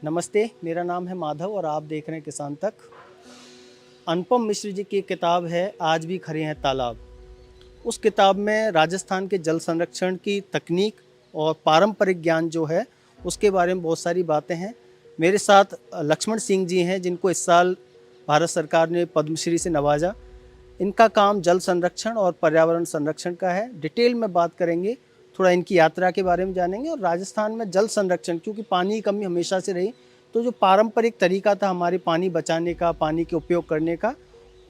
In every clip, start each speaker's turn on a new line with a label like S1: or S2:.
S1: नमस्ते, मेरा नाम है माधव और आप देख रहे हैं किसान तक। अनुपम मिश्र जी की किताब है आज भी खड़े हैं तालाब। उस किताब में राजस्थान के जल संरक्षण की तकनीक और पारंपरिक ज्ञान जो है उसके बारे में बहुत सारी बातें हैं। मेरे साथ लक्ष्मण सिंह जी हैं जिनको इस साल भारत सरकार ने पद्मश्री से नवाजा। इनका काम जल संरक्षण और पर्यावरण संरक्षण का है। डिटेल में बात करेंगे, थोड़ा इनकी यात्रा के बारे में जानेंगे और राजस्थान में जल संरक्षण, क्योंकि पानी की कमी हमेशा से रही, तो जो पारंपरिक तरीका था हमारे पानी बचाने का, पानी के उपयोग करने का,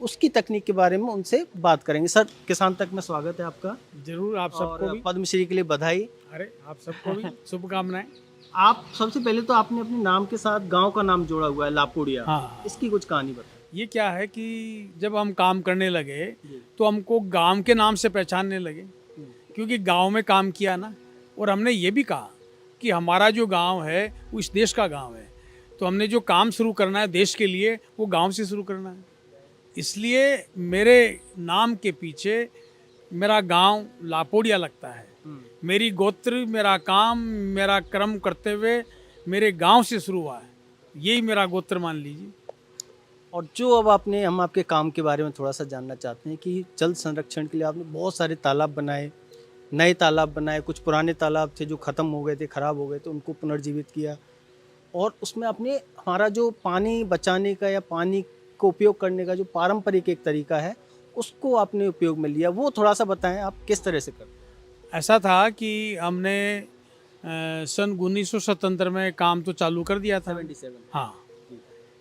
S1: उसकी तकनीक के बारे में उनसे बात करेंगे। सर, किसान तक में स्वागत है आपका।
S2: जरूर, आप सबको
S1: और
S2: भी।
S1: पद्मश्री के लिए बधाई।
S2: अरे, आप सबको भी शुभकामनाएं।
S1: आप सबसे पहले तो आपने अपने नाम के साथ गांव का नाम जोड़ा हुआ है लापुड़िया।
S2: हाँ,
S1: इसकी कुछ कहानी बताइए।
S2: ये क्या है कि जब हम काम करने लगे
S1: जी।
S2: तो हमको गांव के नाम से पहचानने लगे, क्योंकि गांव में काम किया ना। और हमने ये भी कहा कि हमारा जो गांव है वो इस देश का गांव है, तो हमने जो काम शुरू करना है देश के लिए वो गांव से शुरू करना है। इसलिए मेरे नाम के पीछे मेरा गांव लापोड़िया लगता है। मेरी गोत्र, मेरा काम, मेरा कर्म करते हुए मेरे गांव से शुरू हुआ है। यही मेरा गोत्र मान लीजिए।
S1: और जो अब आपने, हम आपके काम के बारे में थोड़ा सा जानना चाहते हैं कि जल संरक्षण के लिए आपने बहुत सारे तालाब बनाए, नए तालाब बनाए, कुछ पुराने तालाब थे जो ख़त्म हो गए थे, ख़राब हो गए थे, उनको पुनर्जीवित किया। और उसमें आपने हमारा जो पानी बचाने का या पानी को उपयोग करने का जो पारंपरिक एक तरीका है उसको आपने उपयोग में लिया, वो थोड़ा सा बताएं आप किस तरह से करते
S2: ऐसा था कि हमने सन 1977 में काम तो चालू कर दिया था।
S1: 77।
S2: हाँ,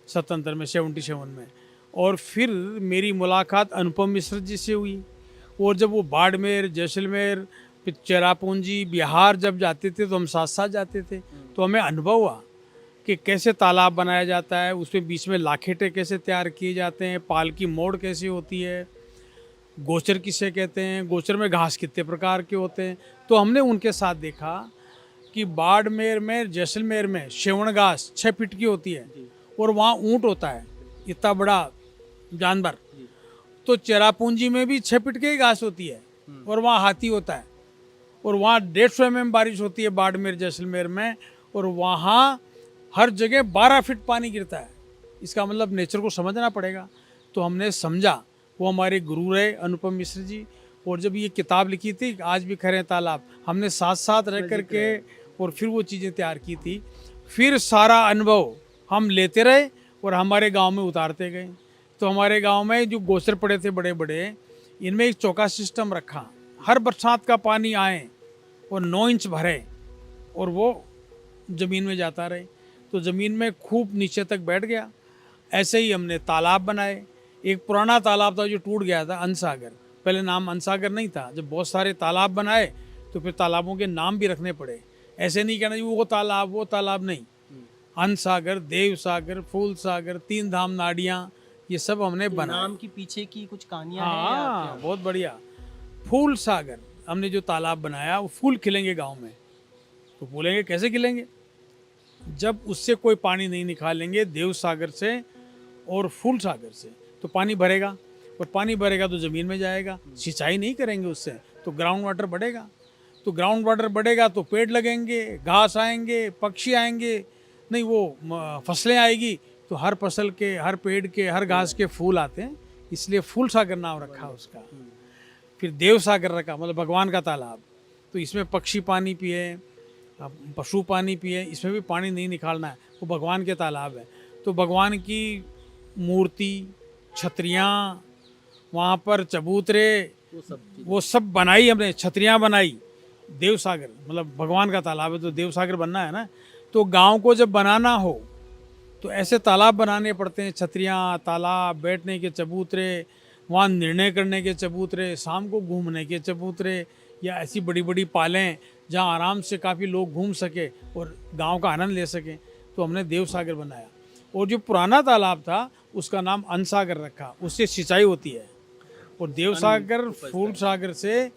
S2: 77 में, 77 में। और फिर मेरी मुलाकात अनुपम मिश्र जी से हुई। और जब वो बाड़मेर, जैसलमेर, फिर चेरापूंजी, बिहार जब जाते थे तो हम साथ साथ जाते थे, तो हमें अनुभव हुआ कि कैसे तालाब बनाया जाता है, उसमें बीच में लाखेटे कैसे तैयार किए जाते हैं, पाल की मोड़ कैसे होती है, गोचर किसे कहते हैं, गोचर में घास कितने प्रकार के होते हैं। तो हमने उनके साथ देखा कि बाड़मेर में, जैसलमेर में श्रवण घास 6 फीट की होती है और वहाँ ऊँट होता है, इतना बड़ा जानवर। तो चेरापूंजी में भी 6 फीट की ही घास होती है और वहाँ हाथी होता है। और वहाँ 150 mm बारिश होती है बाड़मेर, जैसलमेर में, और वहाँ हर जगह 12 फीट पानी गिरता है। इसका मतलब नेचर को समझना पड़ेगा। तो हमने समझा, वो हमारे गुरु रहे अनुपम मिश्र जी। और जब ये किताब लिखी थी आज भी खरे तालाब, हमने साथ साथ रह करके और फिर वो चीज़ें तैयार की थी। फिर सारा अनुभव हम लेते रहे और हमारे गांव में उतारते गए। तो हमारे गांव में जो गोचर पड़े थे बड़े बड़े, इनमें एक चौका सिस्टम रखा। हर बरसात का पानी आए और 9 इंच भरे और वो ज़मीन में जाता रहे, तो ज़मीन में खूब नीचे तक बैठ गया। ऐसे ही हमने तालाब बनाए। एक पुराना तालाब था जो टूट गया था, अनसागर। पहले नाम अनसागर नहीं था। जब बहुत सारे तालाब बनाए तो फिर तालाबों के नाम भी रखने पड़े। ऐसे नहीं कहना जी वो तालाब नहीं। अनसागर, देव सागर, फूल सागर, 3 धाम नाड़ियाँ, ये सब हमने
S1: हैं।
S2: बनाए।
S1: नाम के पीछे की कुछ कहानियां हैं या
S2: हाँ,
S1: क्या?
S2: बहुत बढ़िया। फूल सागर हमने जो तालाब बनाया, वो फूल खिलेंगे गांव में। तो बोलेंगे कैसे खिलेंगे? जब उससे कोई पानी नहीं निकालेंगे, देव सागर से और फूल सागर से, तो पानी भरेगा। और पानी भरेगा तो ज़मीन में जाएगा। सिंचाई नहीं करेंगे उससे तो ग्राउंड वाटर बढ़ेगा। तो ग्राउंड वाटर बढ़ेगा तो पेड़ लगेंगे, घास आएंगे, पक्षी आएंगे, नहीं वो फसलें आएगी। तो हर फसल के, हर पेड़ के, हर घास के फूल आते हैं, इसलिए फूल सागर नाम रखा उसका। फिर देव सागर रखा, मतलब भगवान का तालाब। तो इसमें पक्षी पानी पिए, पशु पानी पिए, इसमें भी पानी नहीं निकालना है, वो भगवान के तालाब है। तो भगवान की मूर्ति, छतरियाँ, वहाँ पर चबूतरे, वो सब बनाई हमने। छतरियाँ बनाई। देव सागर मतलब भगवान का तालाब है तो देव सागर बनना है ना। तो गांव को जब बनाना हो तो ऐसे तालाब बनाने पड़ते हैं। छतरियाँ, तालाब, बैठने के चबूतरे, वहाँ निर्णय करने के चबूतरे, शाम को घूमने के चबूतरे, या ऐसी बड़ी बड़ी पालें जहाँ आराम से काफ़ी लोग घूम सके और गांव का आनंद ले सकें। तो हमने देव सागर बनाया। और जो पुराना तालाब था उसका नाम अनसागर रखा, उससे सिंचाई होती है। और देव सागर, फूल सागर से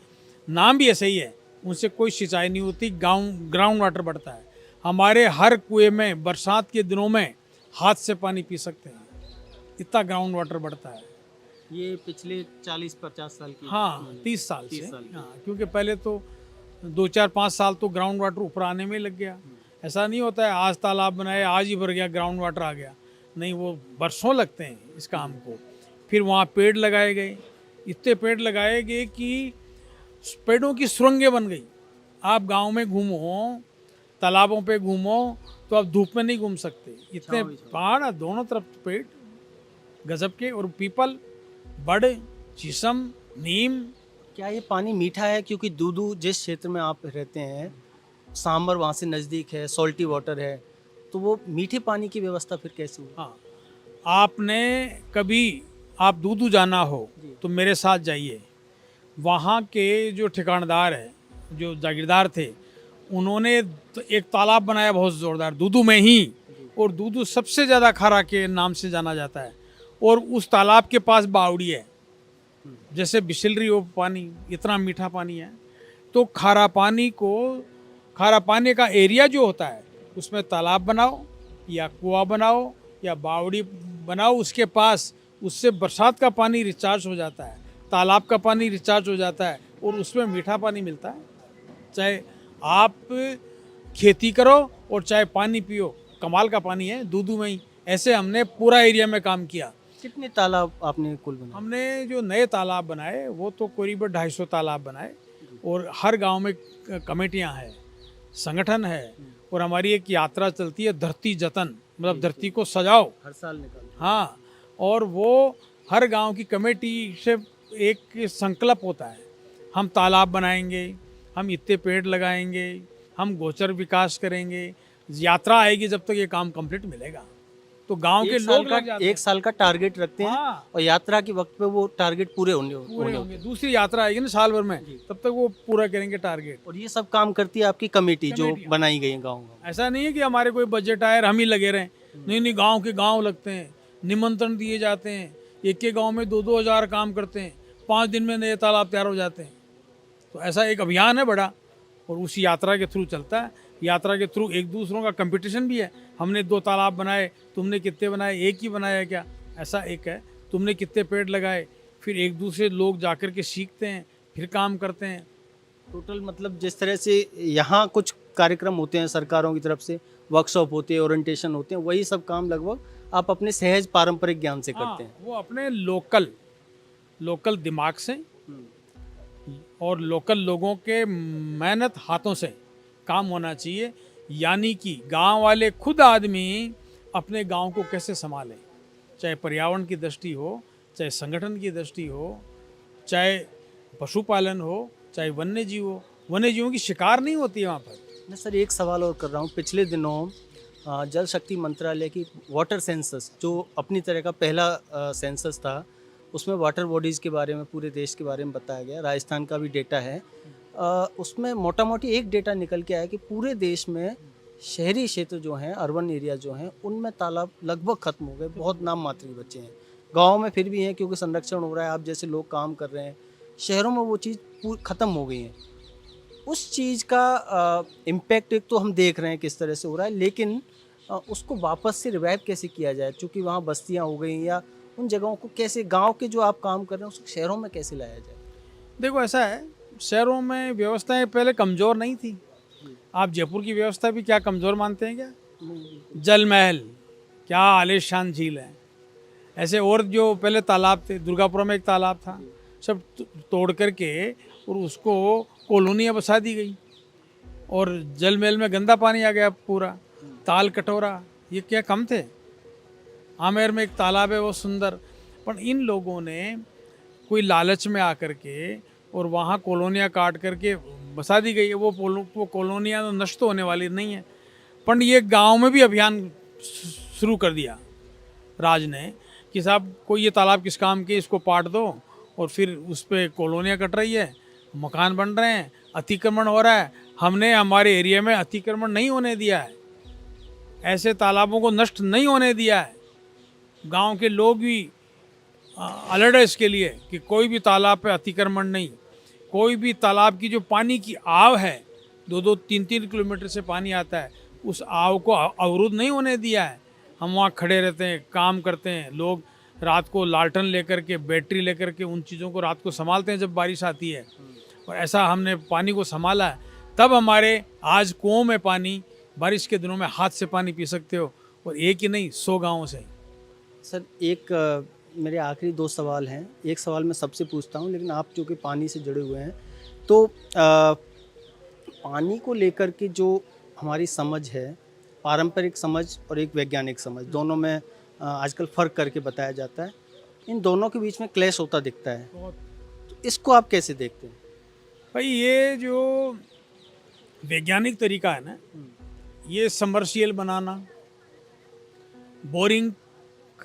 S2: नाम भी ऐसे ही है, उनसे कोई सिंचाई नहीं होती, ग्राउंड वाटर बढ़ता है। हमारे हर कुएं में बरसात के दिनों में हाथ से पानी पी सकते हैं, इतना ग्राउंड वाटर बढ़ता है।
S1: ये पिछले 40-50 साल की?
S2: हाँ, 30 साल
S1: 30
S2: से।
S1: साल की।
S2: हाँ, क्योंकि पहले तो 2 4 5 साल तो ग्राउंड वाटर ऊपर आने में लग गया। ऐसा नहीं होता है आज तालाब बनाए आज ही भर गया, ग्राउंड वाटर आ गया, नहीं, वो बरसों लगते हैं इस काम को। फिर वहाँ पेड़ लगाए गए, इतने पेड़ लगाए गए कि पेड़ों की सुरंगें बन गई। आप गांव में घूमो, तालाबों पे घूमो, तो आप धूप में नहीं घूम सकते, इतने पहाड़ दोनों तरफ पेड़ गजब के, और पीपल, बड़, शीशम, नीम।
S1: क्या ये पानी मीठा है? क्योंकि दूदू जिस क्षेत्र में आप रहते हैं, सांबर वहाँ से नज़दीक है, सॉल्टी वाटर है, तो वो मीठे पानी की व्यवस्था फिर कैसे हुई?
S2: हाँ, आपने कभी आप दूदू जाना हो तो मेरे साथ जाइए। वहाँ के जो ठिकानेदार है, जो जागीरदार थे, उन्होंने एक तालाब बनाया बहुत ज़ोरदार दूदू में ही, और दूदू सबसे ज़्यादा खारा के नाम से जाना जाता है। और उस तालाब के पास बावड़ी है, जैसे बिसलरी हो पानी, इतना मीठा पानी है। तो खारा पानी का एरिया जो होता है, उसमें तालाब बनाओ या कुआं बनाओ या बावड़ी बनाओ उसके पास, उससे बरसात का पानी रिचार्ज हो जाता है, तालाब का पानी रिचार्ज हो जाता है, और उसमें मीठा पानी मिलता है। चाहे आप खेती करो और चाहे पानी पियो, कमाल का पानी है दूदू में ही। ऐसे हमने पूरा एरिया में काम किया।
S1: कितने तालाब आपने कुल बनाए?
S2: हमने जो नए तालाब बनाए वो तो करीब 250 तालाब बनाए, और हर गांव में कमेटियां हैं, संगठन है, और हमारी एक यात्रा चलती है धरती जतन, मतलब धरती को सजाओ,
S1: हर साल निकालते
S2: हाँ। और वो हर गांव की कमेटी से एक संकल्प होता है, हम तालाब बनाएंगे, हम इतने पेड़ लगाएंगे, हम गोचर विकास करेंगे, यात्रा आएगी जब तक ये काम कंप्लीट मिलेगा। तो गांव के लोग लग जाते हैं।
S1: एक साल का टारगेट रखते हैं,
S2: हाँ।
S1: और यात्रा के वक्त पे वो टारगेट पूरे
S2: पूरे होंगे। दूसरी यात्रा आएगी ना साल भर में, तब तक वो पूरा करेंगे टारगेट।
S1: और ये सब काम करती है आपकी कमेटी जो बनाई गई है गाँव।
S2: ऐसा नहीं है कि हमारे कोई बजट आए और हम ही लगे रहें, नहीं, गांव के गांव लगते हैं, निमंत्रण दिए जाते हैं, एक गांव में 2-2 हज़ार काम करते हैं, 5 दिन में नए तालाब तैयार हो जाते हैं। तो ऐसा एक अभियान है बड़ा, और उसी यात्रा के थ्रू चलता है। यात्रा के थ्रू एक दूसरों का कंपटीशन भी है, हमने 2 तालाब बनाए, तुमने कितने बनाए, एक ही बनाया क्या, ऐसा एक है, तुमने कितने पेड़ लगाए, फिर एक दूसरे लोग जाकर के सीखते हैं, फिर काम करते हैं।
S1: टोटल मतलब जिस तरह से यहाँ कुछ कार्यक्रम होते हैं सरकारों की तरफ से, वर्कशॉप होते हैं, ओरिएंटेशन होते हैं, वही सब काम लगभग आप अपने सहज पारंपरिक ज्ञान से करते हैं।
S2: वो अपने लोकल दिमाग से और लोकल लोगों के मेहनत हाथों से काम होना चाहिए। यानी कि गांव वाले खुद आदमी अपने गांव को कैसे संभालें, चाहे पर्यावरण की दृष्टि हो, चाहे संगठन की दृष्टि हो, चाहे पशुपालन हो, चाहे वन्य जीव हो। वन्य जीवों की शिकार नहीं होती है वहाँ पर।
S1: मैं सर एक सवाल और कर रहा हूँ, पिछले दिनों जल शक्ति मंत्रालय की वाटर सेंसस, जो अपनी तरह का पहला सेंसस था, उसमें वाटर बॉडीज़ के बारे में, पूरे देश के बारे में बताया गया, राजस्थान का भी डेटा है। उसमें मोटा मोटी एक डेटा निकल के आया कि पूरे देश में शहरी क्षेत्र जो हैं, अर्बन एरिया जो हैं, उनमें तालाब लगभग खत्म हो गए, बहुत नाम मात्र ही बचे हैं। गाँव में फिर भी हैं क्योंकि संरक्षण हो रहा है, आप जैसे लोग काम कर रहे हैं। शहरों में वो चीज़ ख़त्म हो गई है। उस चीज़ का इम्पैक्ट एक तो हम देख रहे हैं किस तरह से हो रहा है, लेकिन उसको वापस से रिवाइव कैसे किया जाए, चूँकि वहाँ बस्तियाँ हो गई, या उन जगहों को कैसे, गांव के जो आप काम कर रहे हैं उसको शहरों में कैसे लाया जाए?
S2: देखो ऐसा है, शहरों में व्यवस्थाएं पहले कमज़ोर नहीं थी। आप जयपुर की व्यवस्था भी क्या कमज़ोर मानते हैं क्या? जल महल, क्या आलीशान झील है। ऐसे और जो पहले तालाब थे, दुर्गापुर में एक तालाब था, सब तोड़ करके और उसको कॉलोनियाँ बसा दी गई, और जल महल में गंदा पानी आ गया पूरा। ताल कटोरा ये क्या कम थे? आमेर में एक तालाब है वो सुंदर, पर इन लोगों ने कोई लालच में आकर के और वहाँ कॉलोनियाँ काट करके बसा दी गई है। वो कॉलोनियाँ तो नष्ट होने वाली नहीं है, पर ये गांव में भी अभियान शुरू कर दिया राज ने कि साहब कोई ये तालाब किस काम के, इसको पाट दो, और फिर उस पर कॉलोनियाँ कट रही है, मकान बन रहे हैं, अतिक्रमण हो रहा है। हमने हमारे एरिया में अतिक्रमण नहीं होने दिया है, ऐसे तालाबों को नष्ट नहीं होने दिया है। गांव के लोग भी अलर्ट है इसके लिए कि कोई भी तालाब पे अतिक्रमण नहीं, कोई भी तालाब की जो पानी की आव है, 2-2, 3-3 किलोमीटर से पानी आता है, उस आव को अवरुद्ध नहीं होने दिया है। हम वहाँ खड़े रहते हैं, काम करते हैं, लोग रात को लालटन लेकर के, बैटरी लेकर के उन चीज़ों को रात को संभालते हैं जब बारिश आती है। और ऐसा हमने पानी को संभाला है, तब हमारे आज कुओं में पानी बारिश के दिनों में हाथ से पानी पी सकते हो, और एक ही नहीं 100 गाँवों से।
S1: सर मेरे आखिरी 2 सवाल हैं। एक सवाल मैं सबसे पूछता हूँ, लेकिन आप जो कि पानी से जुड़े हुए हैं, तो पानी को लेकर के जो हमारी समझ है, पारंपरिक समझ और एक वैज्ञानिक समझ, दोनों में आजकल फ़र्क करके बताया जाता है। इन दोनों के बीच में क्लैश होता दिखता है, तो इसको आप कैसे देखते हैं?
S2: भाई ये जो वैज्ञानिक तरीका है ना, ये सबमर्सिबल बनाना, बोरिंग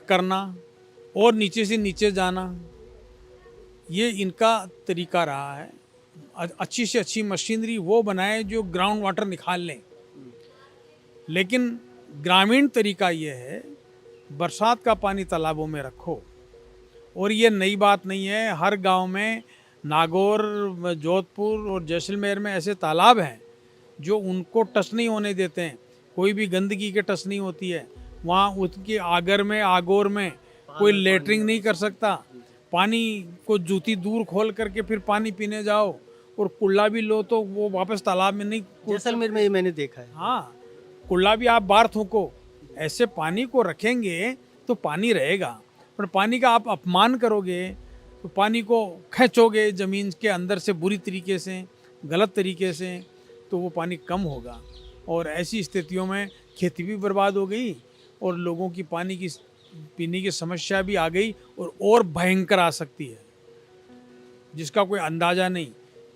S2: करना और नीचे से नीचे जाना, ये इनका तरीका रहा है। अच्छी से अच्छी मशीनरी वो बनाए जो ग्राउंड वाटर निकाल लें, लेकिन ग्रामीण तरीका ये है बरसात का पानी तालाबों में रखो। और ये नई बात नहीं है, हर गांव में, नागौर, जोधपुर और जैसलमेर में ऐसे तालाब हैं जो उनको टच नहीं होने देते हैं, कोई भी गंदगी के टच नहीं होती है। वहाँ उसके आगोर में कोई लेटरिंग नहीं कर सकता। पानी को जूती दूर खोल करके फिर पानी पीने जाओ, और कुल्ला भी लो तो वो वापस तालाब में नहीं।
S1: जैसलमेर में ये मैंने देखा है।
S2: हाँ, कुल्ला भी आप बाहर थूको। ऐसे पानी को रखेंगे तो पानी रहेगा, पर पानी का आप अपमान करोगे तो पानी को खींचोगे ज़मीन के अंदर से बुरी तरीके से, गलत तरीके से, तो वो पानी कम होगा। और ऐसी स्थितियों में खेती भी बर्बाद हो गई और लोगों की पानी की पीने की समस्या भी आ गई, और भयंकर आ सकती है जिसका कोई अंदाज़ा नहीं।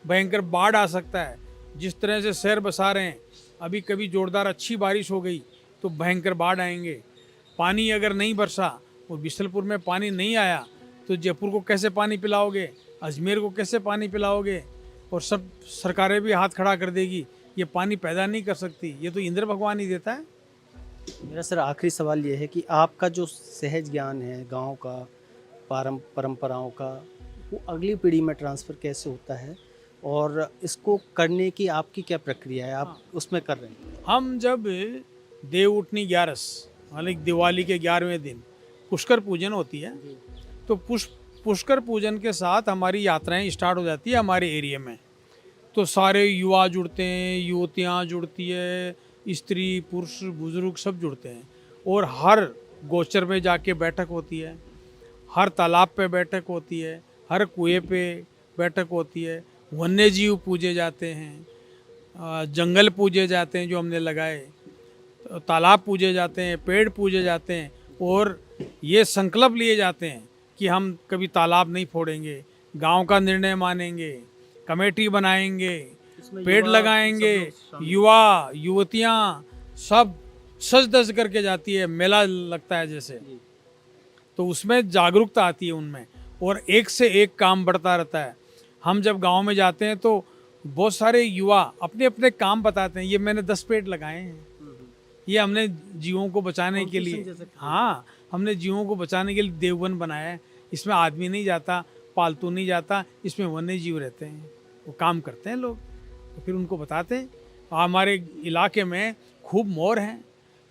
S2: भयंकर बाढ़ आ सकता है। जिस तरह से शहर बसा रहे हैं, अभी कभी जोरदार अच्छी बारिश हो गई तो भयंकर बाढ़ आएंगे। पानी अगर नहीं बरसा और बिशनपुर में पानी नहीं आया तो जयपुर को कैसे पानी पिलाओगे, अजमेर को कैसे पानी पिलाओगे? और सब सरकारें भी हाथ खड़ा कर देगी, ये पानी पैदा नहीं कर सकती, ये तो इंद्र भगवान ही देता है।
S1: मेरा सर आखिरी सवाल ये है कि आपका जो सहज ज्ञान है गांव का, परंपराओं का, वो अगली पीढ़ी में ट्रांसफ़र कैसे होता है, और इसको करने की आपकी क्या प्रक्रिया है, आप उसमें कर रहे हैं?
S2: हम जब देव उठनी 11 मालिक दिवाली के 11वें दिन पुष्कर पूजन होती है, तो पुष्कर पूजन के साथ हमारी यात्राएं स्टार्ट हो जाती है हमारे एरिया में। तो सारे युवा जुड़ते हैं, युवतियाँ जुड़ती है, स्त्री पुरुष बुजुर्ग सब जुड़ते हैं, और हर गोचर में जाके बैठक होती है, हर तालाब पे बैठक होती है, हर कुएं पे बैठक होती है। वन्य जीव पूजे जाते हैं, जंगल पूजे जाते हैं जो हमने लगाए, तालाब पूजे जाते हैं, पेड़ पूजे जाते हैं, और ये संकल्प लिए जाते हैं कि हम कभी तालाब नहीं फोड़ेंगे, गांव का निर्णय मानेंगे, कमेटी बनाएंगे, पेड़ लगाएंगे। युवा युवतियाँ सब सज धज करके जाती है, मेला लगता है जैसे, तो उसमें जागरूकता आती है उनमें, और एक से एक काम बढ़ता रहता है। हम जब गांव में जाते हैं तो बहुत सारे युवा अपने अपने काम बताते हैं, ये मैंने 10 पेड़ लगाए हैं, ये हमने जीवों को बचाने के लिए, हाँ, हमने जीवों को बचाने के लिए देववन बनाया है, इसमें आदमी नहीं जाता, पालतू नहीं जाता, इसमें वन्य जीव रहते हैं, वो काम करते हैं लोग। तो फिर उनको बताते हैं। हमारे इलाके में खूब मोर हैं,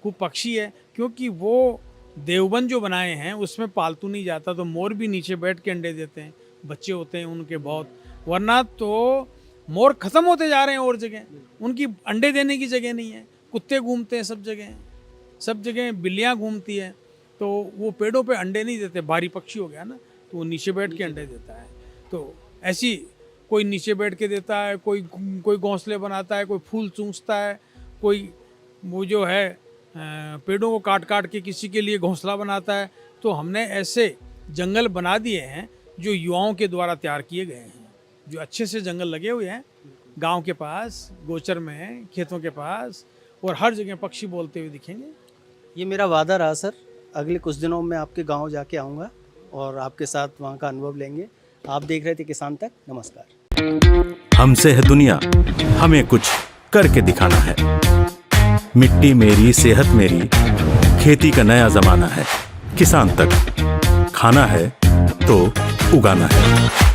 S2: खूब पक्षी है, क्योंकि वो देववन जो बनाए हैं उसमें पालतू नहीं जाता, तो मोर भी नीचे बैठ के अंडे देते हैं, बच्चे होते हैं उनके बहुत। वरना तो मोर खत्म होते जा रहे हैं और जगह, उनकी अंडे देने की जगह नहीं है। कुत्ते घूमते हैं सब जगह बिल्लियाँ घूमती है, तो वो पेड़ों पे अंडे नहीं देते। भारी पक्षी हो गया ना, तो वो नीचे बैठ के अंडे देता है। तो ऐसी कोई नीचे बैठ के देता है, कोई घोंसले बनाता है, कोई फूल चूसता है, कोई वो जो है पेड़ों को काट काट के किसी के लिए घोंसला बनाता है। तो हमने ऐसे जंगल बना दिए हैं जो युवाओं के द्वारा तैयार किए गए हैं, जो अच्छे से जंगल लगे हुए हैं गांव के पास, गोचर में, खेतों के पास, और हर जगह पक्षी बोलते हुए दिखेंगे।
S1: ये मेरा वादा रहा सर, अगले कुछ दिनों में आपके गांव जाके आऊँगा और आपके साथ वहाँ का अनुभव लेंगे। आप देख रहे थे किसान तक। नमस्कार।
S3: हमसे है दुनिया, हमें कुछ करके दिखाना है। मिट्टी मेरी, सेहत मेरी, खेती का नया जमाना है। किसान तक, खाना है तो उगाना है।